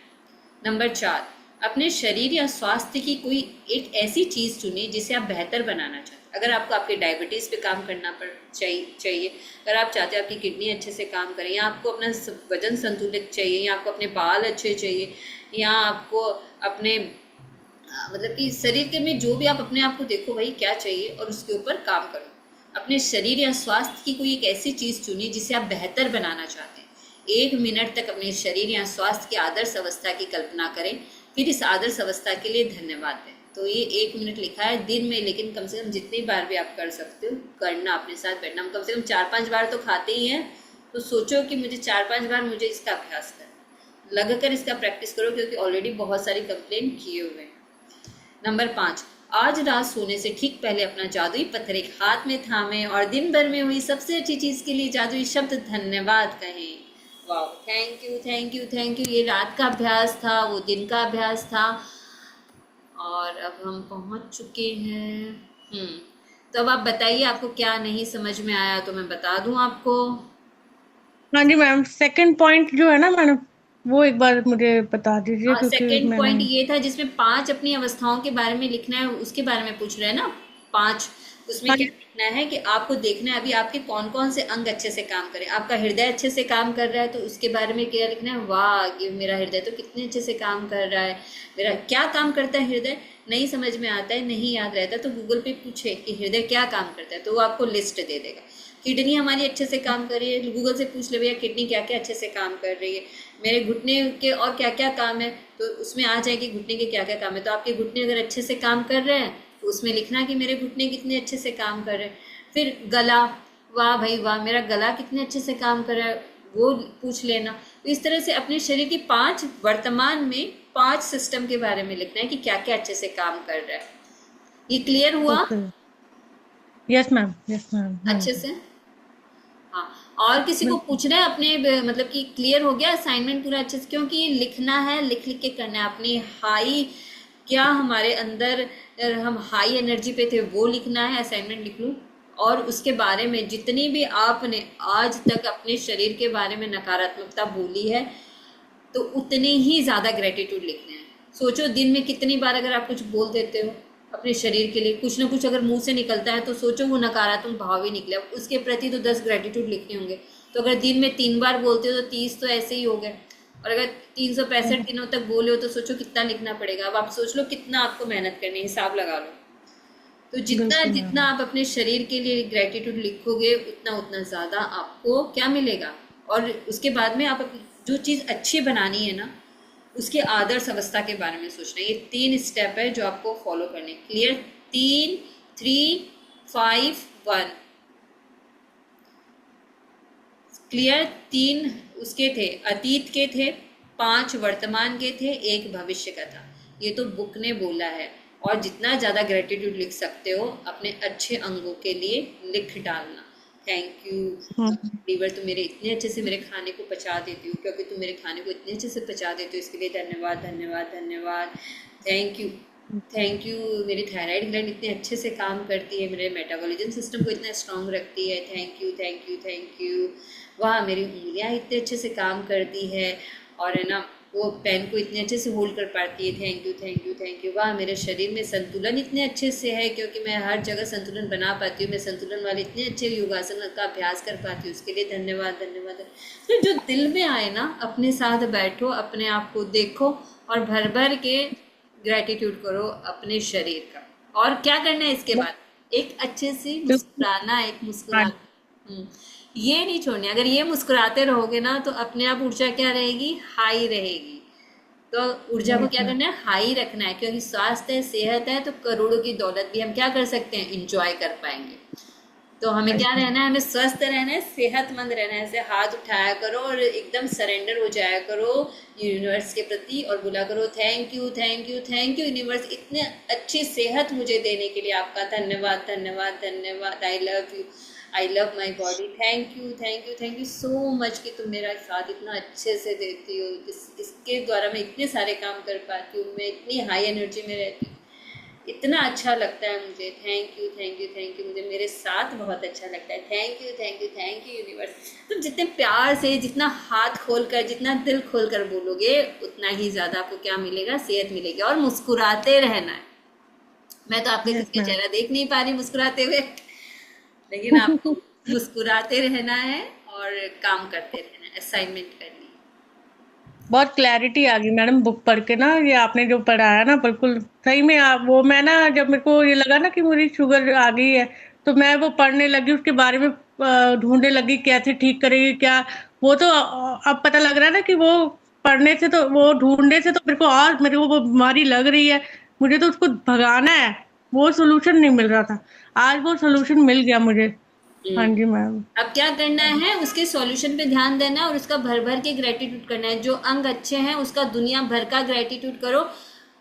नंबर 4, अपने शरीर या स्वास्थ्य की कोई एक ऐसी चीज़ चुनिए जिसे आप बेहतर बनाना चाहते हैं। अगर आपको आपके डायबिटीज़ पे काम करना चाहिए, अगर आप चाहते हो आपकी किडनी अच्छे से काम करे, या आपको अपना वजन संतुलित चाहिए, या आपको अपने बाल अच्छे चाहिए, या आपको अपने मतलब कि शरीर के में जो भी आप अपने आप को देखो भाई क्या चाहिए और उसके ऊपर काम करो। अपने शरीर या स्वास्थ्य की कोई एक ऐसी चीज़ चुनिए जिसे आप बेहतर बनाना चाहते हैं। 1 मिनट तक अपने शरीर या स्वास्थ्य की आदर्श अवस्था की कल्पना करें, फिर इस आदर्श अवस्था के लिए धन्यवाद दें। तो ये 1 मिनट लिखा है दिन में, लेकिन कम से कम जितनी बार भी आप कर सकते हो करना, अपने साथ बैठना। हम कम से कम 4-5 बार तो खाते ही हैं, तो सोचो कि मुझे 4-5 बार मुझे इसका अभ्यास करना, लगकर इसका प्रैक्टिस करो, क्योंकि ऑलरेडी बहुत सारी कंप्लेन किए हुए हैं। नंबर 5, आज रात सोने से ठीक पहले अपना जादुई पत्थर एक हाथ में थामें और दिन भर में हुई सबसे अच्छी चीज़ के लिए जादुई शब्द धन्यवाद कहें। वाह, thank you thank you thank you. ये रात का अभ्यास था, वो दिन का अभ्यास था, और अब हम पहुंच चुके हैं। तो अब आप बताइए आपको क्या नहीं समझ में आया तो मैं बता दूं आपको। हाँ जी मैम, सेकंड पॉइंट जो है ना मैडम, वो एक बार मुझे बता दीजिए हाँ, क्योंकि सेकंड मैंने। पॉइंट ये था जिसमें 5 अपनी अवस्थाओं के बारे में लिखना है, उसके बारे में पूछ रहे हैं ना। 5, उसमें हाँ क्या जी। लिखना है कि आपको देखना है अभी आपके कौन कौन से अंग अच्छे से काम करें। आपका हृदय अच्छे से काम कर रहा है तो उसके बारे में क्या लिखना है, वाह कि मेरा हृदय तो कितने अच्छे से काम कर रहा है। मेरा क्या काम करता है हृदय, नहीं समझ में आता है, नहीं याद रहता, तो गूगल पे पूछे कि हृदय क्या काम करता है, तो वो आपको लिस्ट दे देगा। किडनी हमारी अच्छे से काम कर रही है, गूगल से पूछ ले भैया किडनी क्या क्या अच्छे से काम कर रही है, मेरे घुटने के और क्या क्या काम है, तो उसमें आ जाएगी घुटने के क्या क्या काम है। तो आपके घुटने अगर अच्छे से काम कर रहे हैं तो उसमें लिखना कि मेरे घुटने कितने अच्छे से काम कर रहे हैं। फिर गला, वाह भाई वाह मेरा गला कितने अच्छे से काम कर रहा है, वो पूछ लेना। तो इस तरह से अपने शरीर की 5 वर्तमान में 5 सिस्टम के बारे में लिखना है कि क्या क्या अच्छे से काम कर रहा है। ये क्लियर हुआ okay. Yes ma'am, yes ma'am, हाँ अच्छे जी। से? हाँ। और किसी को बिल्कुल। पूछना है अपने मतलब कि क्लियर हो गया असाइनमेंट पूरा अच्छे से? क्योंकि ये लिखना है, लिख लिख के करना है अपनी हाई, क्या हमारे अंदर हम हाई एनर्जी पे थे वो लिखना है। असाइनमेंट लिख लूँ, और उसके बारे में जितनी भी आपने आज तक अपने शरीर के बारे में नकारात्मकता बोली है तो उतने ही ज़्यादा ग्रेटिट्यूड लिखने हैं। सोचो दिन में कितनी बार अगर आप कुछ बोल देते हो अपने शरीर के लिए, कुछ ना कुछ अगर मुंह से निकलता है तो सोचो वो नकारात्मक भाव ही निकले, उसके प्रति तो 10 ग्रेटिट्यूड लिखने होंगे। तो अगर दिन में 3 बार बोलते हो तो 30 तो ऐसे ही हो गए, और अगर 365 दिनों तक बोले हो तो सोचो कितना लिखना पड़ेगा। अब आप सोच लो कितना आपको मेहनत करनी है, हिसाब लगा लो। तो जितना बिल्कुल जितना मैम। आप अपने शरीर के लिए ग्रेटिट्यूड लिखोगे उतना उतना ज़्यादा आपको क्या मिलेगा। और उसके बाद में आप जो चीज़ अच्छी बनानी है ना उसके आदर्श अवस्था के बारे में सोचना है। ये 3 स्टेप है जो आपको फॉलो करने। क्लियर? 3, 3, 5, 1। क्लियर? 3 उसके थे, अतीत के थे, 5 वर्तमान के थे, 1 भविष्य का था। ये तो बुक ने बोला है। और जितना ज़्यादा ग्रेटिट्यूड लिख सकते हो अपने अच्छे अंगों के लिए लिख डालना। थैंक यू हाँ। लीवर, तुम मेरे इतने अच्छे से मेरे खाने को पचा देती हो, क्योंकि तुम मेरे खाने को इतने अच्छे से पचा देती हो, इसके लिए धन्यवाद धन्यवाद धन्यवाद। Thank you thank you. मेरी थायराइड ग्लैंड इतने अच्छे से काम करती है, मेरे मेटाबॉलिज्म सिस्टम को इतना स्ट्रांग रखती है। Thank you thank you thank you. वाह मेरी उंगलियां इतने अच्छे से काम करती है, और है ना वो पेन को इतने अच्छे से होल्ड कर पाती है। Thank you thank you thank you. वाह मेरे शरीर में संतुलन इतने अच्छे से है, क्योंकि मैं हर जगह संतुलन बना पाती हूँ, मैं संतुलन वाले इतने अच्छे योगासन का अभ्यास कर पाती हूँ, उसके लिए धन्यवाद धन्यवाद। तो जो दिल में आए ना अपने साथ बैठो, अपने आप को देखो और भर भर के ग्रेटिट्यूड करो अपने शरीर का। और क्या करना है इसके बाद? एक अच्छे से बिल्कुल। मुस्कुराना, एक हाँ। मुस्कुराना। ये नहीं छोड़नी। अगर ये मुस्कुराते रहोगे ना तो अपने आप ऊर्जा क्या रहेगी, हाई रहेगी। तो ऊर्जा को यस क्या मैम। करना है, हाई रखना है, क्योंकि स्वास्थ्य है, सेहत है, तो करोड़ों की दौलत भी हम क्या कर सकते हैं, इंजॉय कर पाएंगे। तो हमें क्या राइट मैम। रहना है, हमें स्वस्थ रहना है, सेहतमंद रहना है। ऐसे हाथ उठाया करो और एकदम सरेंडर हो जाया करो यूनिवर्स के प्रति और बोला करो thank you thank you thank you universe, इतने अच्छी सेहत मुझे देने के लिए आपका धन्यवाद धन्यवाद धन्यवाद। I love you, I love my body, thank you thank you thank you so much कि तुम मेरा साथ इतना अच्छे से देती हो। इसके द्वारा मैं इतने सारे काम कर पाती हूँ, मैं इतनी हाई एनर्जी में रहती हूँ, इतना अच्छा लगता है मुझे। Thank you thank you thank you, मुझे मेरे साथ बहुत अच्छा लगता है। Thank you thank you thank you universe. तुम जितने प्यार से, जितना हाथ खोल कर, जितना दिल खोल कर बोलोगे, उतना ही ज़्यादा आपको क्या मिलेगा, सेहत मिलेगी। और मुस्कुराते रहना है। मैं तो आपके यस किसी का मैम। चेहरा देख नहीं पा रही मुस्कुराते हुए, लेकिन आपको मुस्कुराते रहना है और काम करते रहना है, असाइनमेंट करनी है। बहुत क्लैरिटी आ गई मैडम बुक पढ़ के ना, ये आपने जो पढ़ाया ना बिल्कुल सही में। आप वो मैं ना जब मेरे को ये लगा ना कि मेरी शुगर आ गई है, तो मैं वो पढ़ने लगी, उसके बारे में ढूंढने लगी कैसे ठीक करेगी क्या। वो तो अब पता लग रहा है ना कि वो पढ़ने से, तो वो ढूंढने से तो मेरे को और मेरे को वो बीमारी लग रही है, मुझे तो उसको भगाना है। वो सोल्यूशन नहीं मिल रहा था, आज वो सोल्यूशन मिल गया मुझे। हाँ हम्म। जी मैम। अब क्या करना है, उसके सॉल्यूशन पे ध्यान देना है और उसका भर भर के ग्रेटिट्यूड करना है। जो अंग अच्छे हैं उसका दुनिया भर का ग्रेटिट्यूड करो।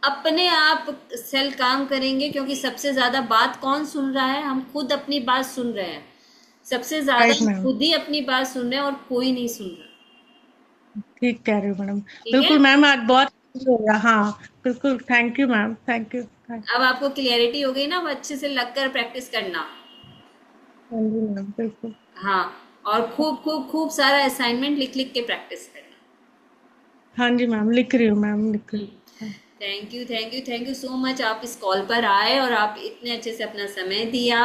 अपने आप सेल काम करेंगे, क्योंकि सबसे ज्यादा बात कौन सुन रहा है, हम खुद अपनी बात सुन रहे हैं। सबसे ज्यादा राइट हम मैम। खुद ही अपनी बात सुन रहे हैं और कोई नहीं सुन रहा। ठीक कह रहे हो मैडम। ठीक है। बिल्कुल मैम, आज बहुत हो गया। हाँ बिल्कुल, thank you ma'am, thank you. हाँ अब आपको क्लियरिटी हो गई ना, अब अच्छे से लगकर प्रैक्टिस करना। जी मैम, बिल्कुल। हाँ, और खूब खूब खूब सारा असाइनमेंट लिख लिख के प्रैक्टिस करना। हाँ जी मैम, लिख रही हूँ मैम, लिख रही हूँ। Thank you thank you thank you so much, आप इस कॉल पर आए और आप इतने अच्छे से अपना समय दिया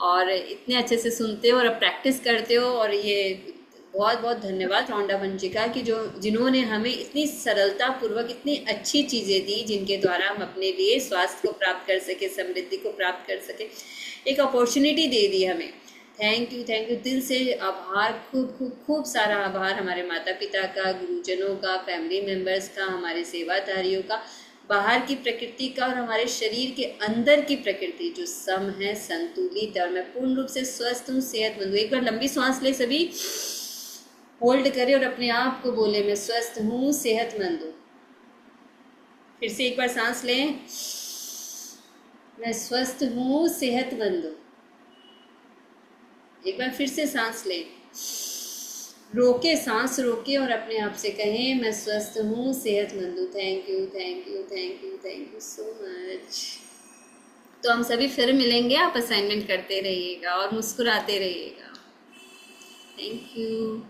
और इतने अच्छे से सुनते हो और अब प्रैक्टिस करते हो। और ये बहुत बहुत धन्यवाद रौंडा बंजी का, कि जो जिन्होंने हमें इतनी सरलता पूर्वक इतनी अच्छी चीज़ें दी, जिनके द्वारा हम अपने लिए स्वास्थ्य को प्राप्त कर सके, समृद्धि को प्राप्त कर सके, एक अपॉर्चुनिटी दे दी हमें। थैंक यू दिल से आभार, खूब खूब खूब सारा आभार हमारे माता पिता का, गुरुजनों का, फैमिली मेम्बर्स का, हमारे सेवाधारियों का, बाहर की प्रकृति का और हमारे शरीर के अंदर की प्रकृति जो सम है, संतुलित और मैं पूर्ण रूप से स्वस्थ हूँ, सेहतमंद हूँ। एक बार लंबी सांस ले सभी, होल्ड करें और अपने आप को बोले मैं स्वस्थ हूँ, सेहतमंद हूँ। फिर से एक बार सांस लें, मैं स्वस्थ हूँ, सेहतमंद हूँ। एक बार फिर से सांस लें, रोके, सांस रोके और अपने आप से कहें मैं स्वस्थ हूँ, सेहतमंद हूँ। Thank you thank you thank you thank you so much. तो हम सभी फिर मिलेंगे, आप असाइनमेंट करते रहिएगा और मुस्कुराते रहिएगा। Thank you.